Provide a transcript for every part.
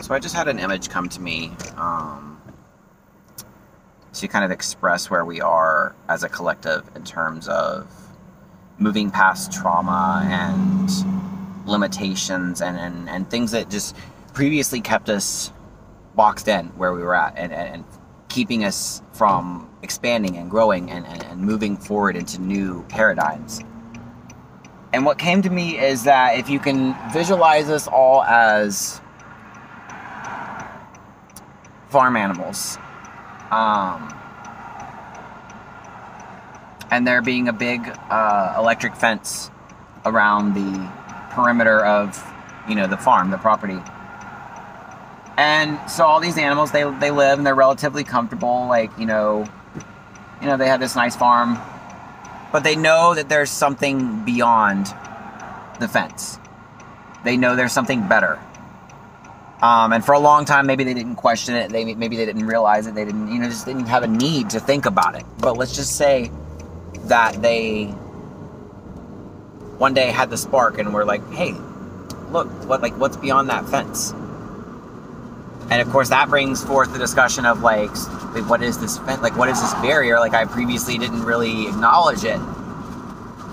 So I just had an image come to me to kind of express where we are as a collective in terms of moving past trauma and limitations and things that just previously kept us boxed in where we were at and keeping us from expanding and growing and moving forward into new paradigms. And what came to me is that if you can visualize us all as farm animals, and there being a big electric fence around the perimeter of, the farm, the property. And so all these animals, they live and they're relatively comfortable, they have this nice farm, but they know that there's something beyond the fence. They know there's something better. And for a long time, maybe they didn't question it. Maybe they didn't realize it. They didn't, just didn't have a need to think about it. But let's just say that they one day had the spark and were like, hey, look, what's beyond that fence? And of course, that brings forth the discussion of what is this fence? What is this barrier? I previously didn't really acknowledge it.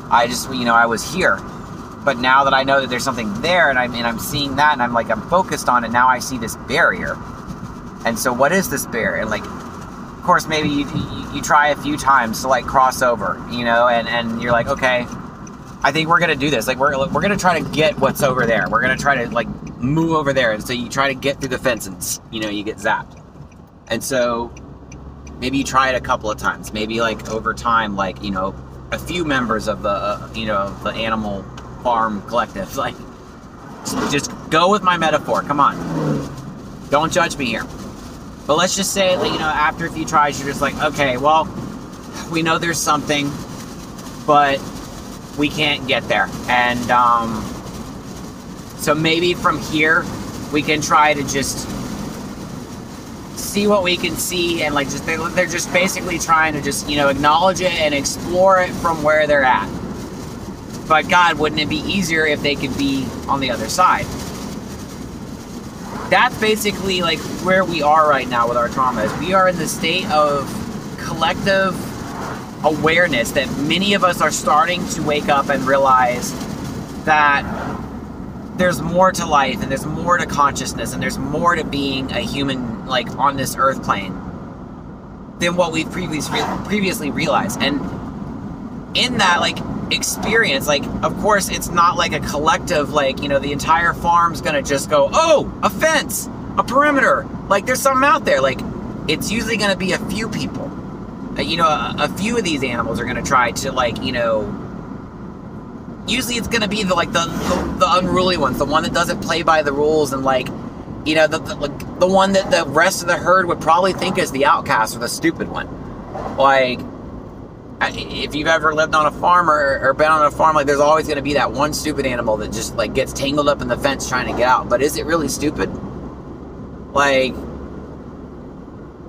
I just, I was here. But now that I know that there's something there and I'm seeing that and I'm focused on it, now I see this barrier. And so what is this barrier? And of course, maybe you try a few times to cross over, and you're like, okay, I think we're going to do this. We're going to try to get what's over there. We're going to try to move over there. And so you try to get through the fence and, you get zapped. And so maybe you try it a couple of times. Maybe over time, a few members of the, the animal farm collective, just go with my metaphor. Come on. Don't judge me here. But let's just say, after a few tries, you're just okay, well, we know there's something, but we can't get there. And so maybe from here, we can try to just see what we can see. And they're just basically trying to just, acknowledge it and explore it from where they're at. But God, wouldn't it be easier if they could be on the other side? That's basically where we are right now with our traumas. We are in the state of collective awareness that many of us are starting to wake up and realize that there's more to life and there's more to consciousness and there's more to being a human on this earth plane than what we've previously realized. And in that experience, of course it's not a collective, the entire farm's gonna just go, oh, a fence, a perimeter, there's something out there. It's usually gonna be a few people. A few of these animals are gonna try to usually it's gonna be the unruly ones, the one that doesn't play by the rules, and the one that the rest of the herd would probably think is the outcast or the stupid one. If you've ever lived on a farm or been on a farm, there's always going to be that one stupid animal that just gets tangled up in the fence trying to get out. But is it really stupid?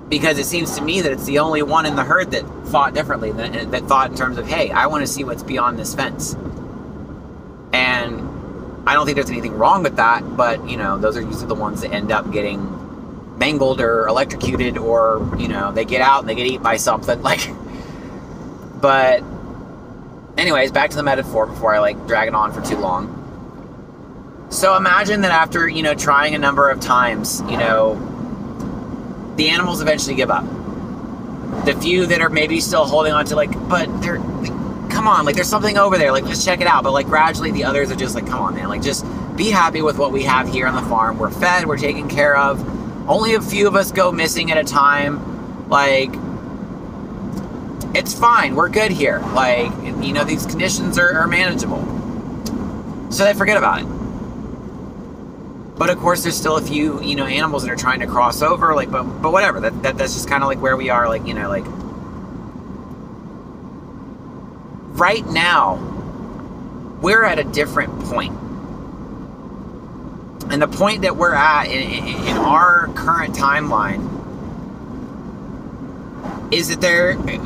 Because it seems to me that it's the only one in the herd that thought differently, that thought in terms of, hey, I want to see what's beyond this fence. And I don't think there's anything wrong with that, but those are usually the ones that end up getting mangled or electrocuted, or they get out and they get eaten by something. But anyways, back to the metaphor before I drag it on for too long. So imagine that after, trying a number of times, the animals eventually give up. The few that are maybe still holding on to but they're, come on, there's something over there, just check it out. But gradually the others are just come on, man, just be happy with what we have here on the farm. We're fed, we're taken care of. Only a few of us go missing at a time. It's fine, we're good here. These conditions are manageable. So they forget about it. But of course, there's still a few, animals that are trying to cross over, but whatever. That's just kind of where we are, right now, we're at a different point. And the point that we're at in our current timeline is that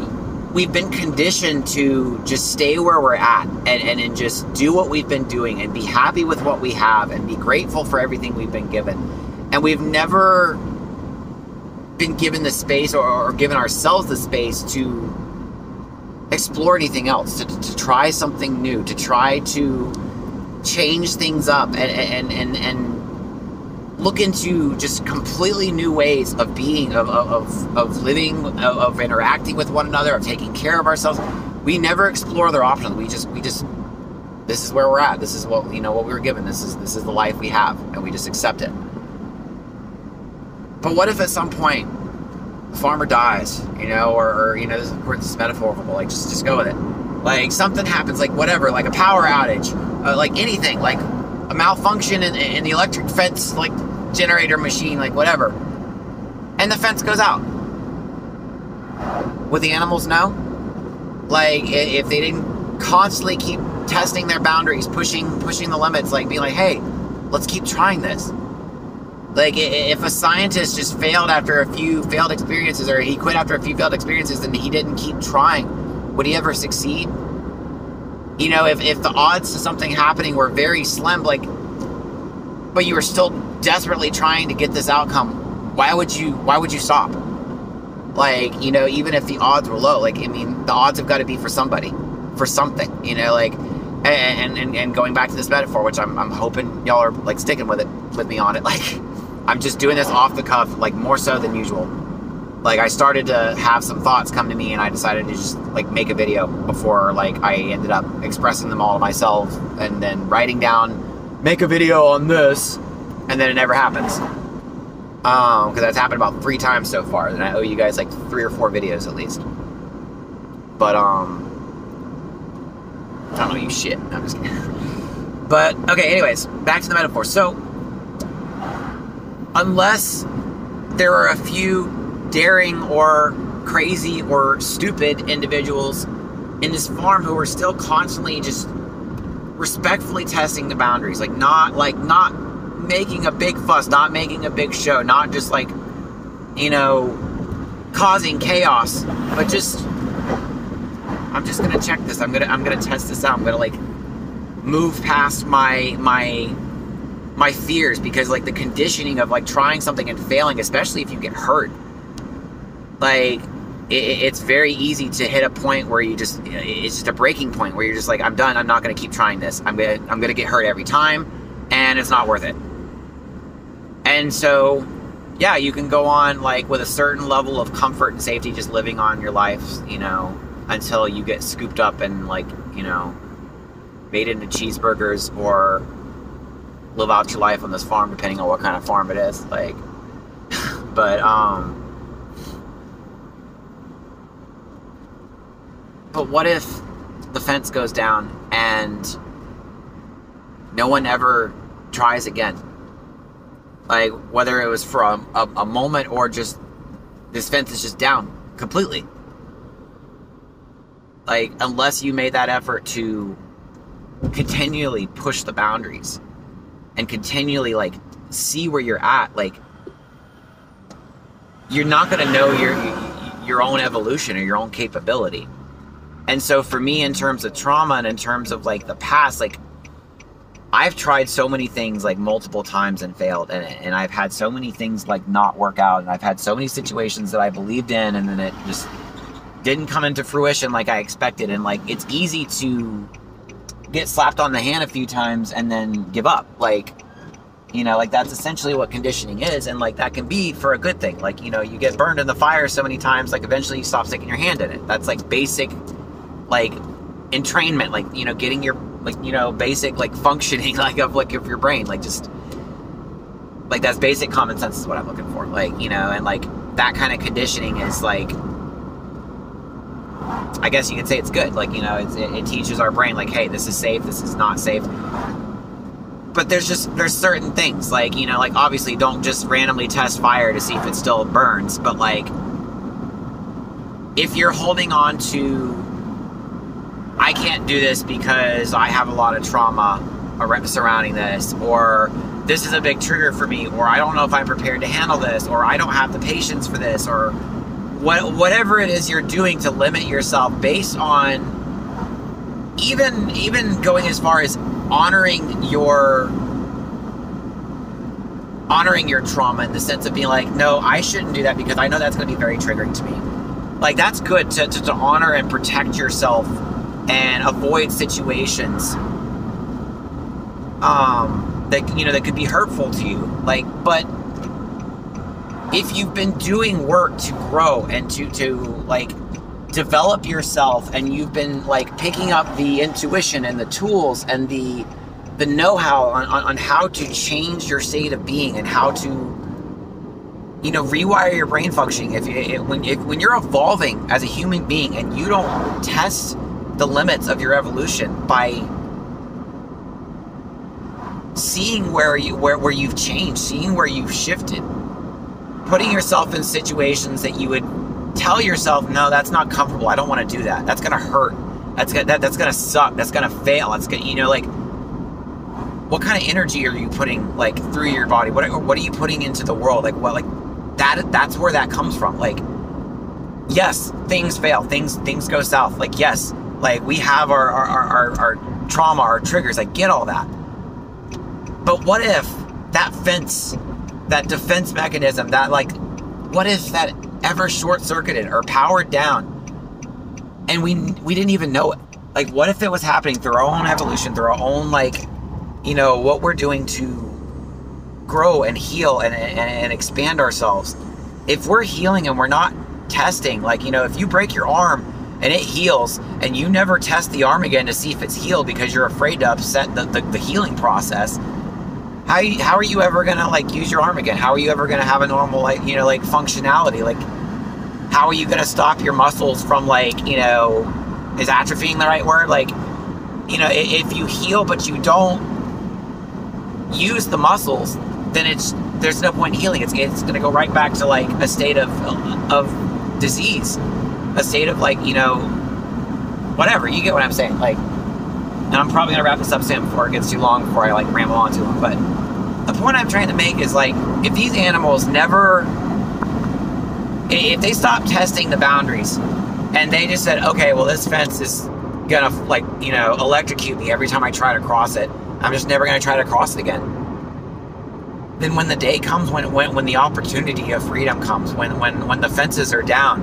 we've been conditioned to just stay where we're at and just do what we've been doing and be happy with what we have and be grateful for everything we've been given. And And we've never been given the space or given ourselves the space to explore anything else, to try something new, to try to change things up and look into just completely new ways of being, of living, of interacting with one another, of taking care of ourselves. We never explore other options. We just this is where we're at. This is what, what we were given. This is the life we have, and we just accept it. But what if at some point the farmer dies, or this is metaphorical, like just go with it. Like something happens, like whatever, like a power outage, like anything, like a malfunction in the electric fence, like generator machine, like whatever, and the fence goes out. Would the animals know? Like if they didn't constantly keep testing their boundaries, pushing the limits, like being like, hey, let's keep trying this. Like, if a scientist just failed after a few failed experiences, or he quit after a few failed experiences, and he didn't keep trying, would he ever succeed? If the odds to something happening were very slim, but you were still desperately trying to get this outcome, why would you stop? Like, even if the odds were low, the odds have got to be for somebody, for something, and going back to this metaphor, which I'm hoping y'all are sticking with me on it, I'm just doing this off the cuff, more so than usual. I started to have some thoughts come to me, and I decided to just make a video before I ended up expressing them all to myself, and then writing down, make a video on this, and then it never happens. Because that's happened about 3 times so far, and I owe you guys 3 or 4 videos at least. But I don't know you shit. No, I'm just kidding. But okay, anyways, back to the metaphor. So unless there are a few daring or crazy or stupid individuals in this farm who are still constantly just respectfully testing the boundaries, not making a big fuss, not making a big show, not just causing chaos, but just, I'm just gonna check this, I'm gonna test this out, I'm gonna move past my fears, because the conditioning of trying something and failing, especially if you get hurt, it's very easy to hit a point where it's just a breaking point where you're just I'm done, I'm not going to keep trying this, I'm gonna get hurt every time, and it's not worth it. And so yeah, you can go on with a certain level of comfort and safety, just living on your life, until you get scooped up and made into cheeseburgers, or live out your life on this farm, depending on what kind of farm it is. But what if the fence goes down and no one ever tries again? Whether it was for a moment, or just this fence is just down completely. Unless you made that effort to continually push the boundaries and continually see where you're at, you're not going to know your own evolution or your own capability. And so for me, in terms of trauma and in terms of the past, I've tried so many things multiple times and failed, and I've had so many things not work out, and I've had so many situations that I believed in, and then it just didn't come into fruition like I expected. And it's easy to get slapped on the hand a few times and then give up. That's essentially what conditioning is, and that can be for a good thing. You get burned in the fire so many times, eventually you stop sticking your hand in it. That's basic entrainment, getting your basic functioning of your brain, just that's basic common sense is what I'm looking for, and that kind of conditioning is I guess you could say it's good, it teaches our brain hey, this is safe, this is not safe. But there's certain things obviously don't just randomly test fire to see if it still burns, but if you're holding on to, I can't do this because I have a lot of trauma surrounding this, or this is a big trigger for me, or I don't know if I'm prepared to handle this, or I don't have the patience for this, or whatever it is you're doing to limit yourself, based on even going as far as honoring your honoring your trauma in the sense of being like, no, I shouldn't do that because I know that's going to be very triggering to me. Like, that's good to honor and protect yourself and avoid situations that could be hurtful to you. Like, but if you've been doing work to grow and to like develop yourself, and you've been like picking up the intuition and the tools and the know-how on how to change your state of being and how to, rewire your brain functioning. When you're evolving as a human being and you don't test the limits of your evolution by seeing where you've changed, seeing where you've shifted, putting yourself in situations that you would tell yourself, no, that's not comfortable, I don't want to do that, that's gonna hurt, that's gonna suck, that's gonna fail, that's gonna, like, what kind of energy are you putting like through your body? What are you putting into the world? Like, what, like that's where that comes from. Like, yes, things fail, things go south. Like, yes, like we have our trauma, our triggers. I get all that. But what if that defense mechanism, what if that ever short-circuited or powered down and we didn't even know it? Like, what if it was happening through our own evolution, through our own, like, what we're doing to grow and heal and expand ourselves? If we're healing and we're not testing, like, if you break your arm and it heals and you never test the arm again to see if it's healed because you're afraid to upset the healing process, how are you ever gonna like use your arm again? How are you ever gonna have a normal like functionality? Like, how are you gonna stop your muscles from like is atrophying the right word? Like, if you heal but you don't use the muscles, then there's no point in healing. It's going to go right back to like a state of disease, a state of like whatever. You get what I'm saying? Like, and I'm probably going to wrap this up soon before it gets too long, before I like ramble on too long. But the point I'm trying to make is, like, if these animals if they stop testing the boundaries and they just said, okay, well, this fence is gonna like electrocute me every time I try to cross it, I'm just never going to try to cross it again. Then when the day comes, when the opportunity of freedom comes, when the fences are down,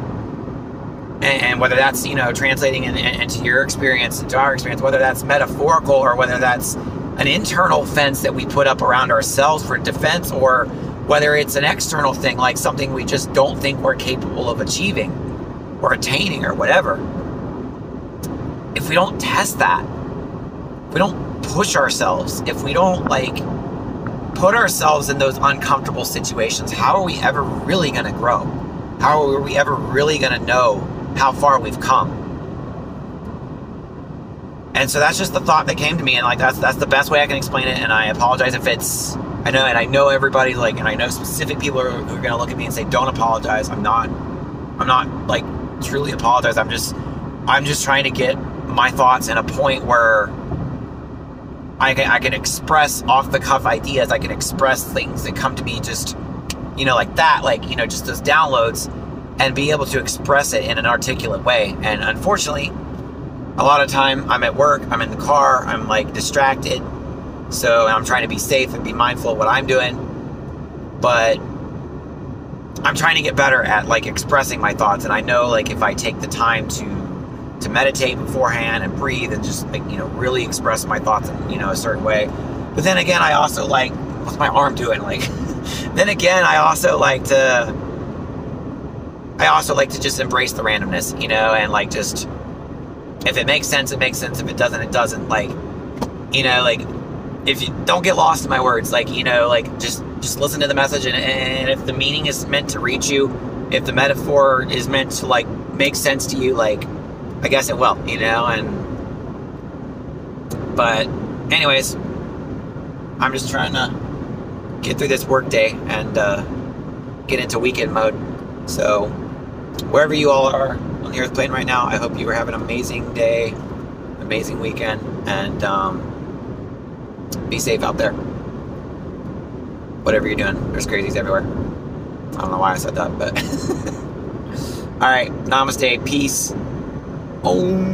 and whether that's translating into your experience, into our experience, whether that's metaphorical or whether that's an internal fence that we put up around ourselves for defense, or whether it's an external thing like something we just don't think we're capable of achieving or attaining or whatever, if we don't test that, if we don't push ourselves, if we don't like put ourselves in those uncomfortable situations, how are we ever really going to grow? How are we ever really going to know how far we've come? And so that's just the thought that came to me, and like that's the best way I can explain it. And I apologize if it's, I know everybody, like, and I know specific people who are going to look at me and say, don't apologize. I'm not like truly apologize. I'm just trying to get my thoughts in a point where I can express off the cuff ideas. I can express things that come to me just, like that, like, just those downloads, and be able to express it in an articulate way. And unfortunately, a lot of time I'm at work, I'm in the car, I'm like distracted. So I'm trying to be safe and be mindful of what I'm doing. But I'm trying to get better at like expressing my thoughts. And I know, like, if I take the time to meditate beforehand and breathe and just like, really express my thoughts in, a certain way. But then again, I also like, what's my arm doing? Like, then again, I also like to just embrace the randomness, and like, just, if it makes sense, it makes sense. If it doesn't, it doesn't. Like, like, if you don't get lost in my words, like, like, just listen to the message, and if the meaning is meant to reach you, if the metaphor is meant to like make sense to you, like, I guess it will, but anyways, I'm just trying to get through this work day and get into weekend mode. So wherever you all are on the earth plane right now, I hope you are having an amazing day, amazing weekend, and be safe out there. Whatever you're doing, there's crazies everywhere. I don't know why I said that, but all right, namaste, peace. Om.